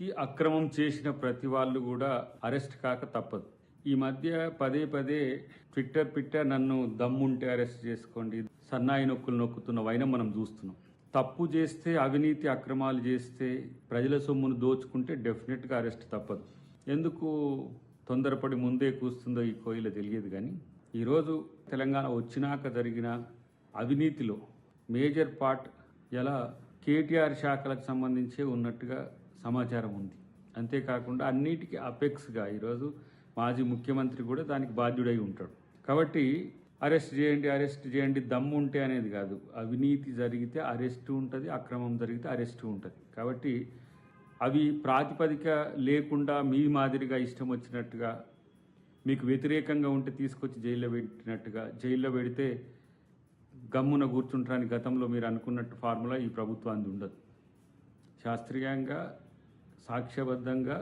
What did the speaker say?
అవినీతి అక్రమం చేసిన ప్రతి వాళ్ళు కూడా అరెస్ట్ కాక తప్పదు. ఈ మధ్య పదే పదే ట్విట్టర్ నన్ను దమ్ముంటే అరెస్ట్ చేసుకోండి, సన్నాయి నొక్కులు నొక్కుతున్న వైనం మనం చూస్తున్నాం. తప్పు చేస్తే, అవినీతి అక్రమాలు చేస్తే, ప్రజల సొమ్మును దోచుకుంటే డెఫినెట్గా అరెస్ట్ తప్పదు. ఎందుకు తొందరపడి ముందే కూస్తుందో ఈ కోయిల తెలియదు. కానీ ఈరోజు తెలంగాణ వచ్చినాక జరిగిన అవినీతిలో మేజర్ పార్ట్ ఎలా కేటీఆర్ శాఖలకు సంబంధించే ఉన్నట్టుగా సమాచారం ఉంది. అంతేకాకుండా అన్నిటికీ అపెక్స్గా ఈరోజు మాజీ ముఖ్యమంత్రి కూడా దానికి బాధ్యుడై ఉంటాడు. కాబట్టి అరెస్ట్ చేయండి దమ్ము ఉంటే అనేది కాదు. అవినీతి జరిగితే అరెస్టు ఉంటుంది, అక్రమం జరిగితే అరెస్టు ఉంటుంది. కాబట్టి అవి ప్రాతిపదిక లేకుండా మీ మాదిరిగా ఇష్టం వచ్చినట్టుగా మీకు వ్యతిరేకంగా ఉంటే తీసుకొచ్చి జైల్లో పెట్టినట్టుగా, జైల్లో పెడితే గమ్మున కూర్చుంటారని గతంలో మీరు అనుకున్నట్టు ఫార్ములా ఈ ప్రభుత్వానికి ఉండదు. శాస్త్రీయంగా, సాక్ష్యబద్ధంగా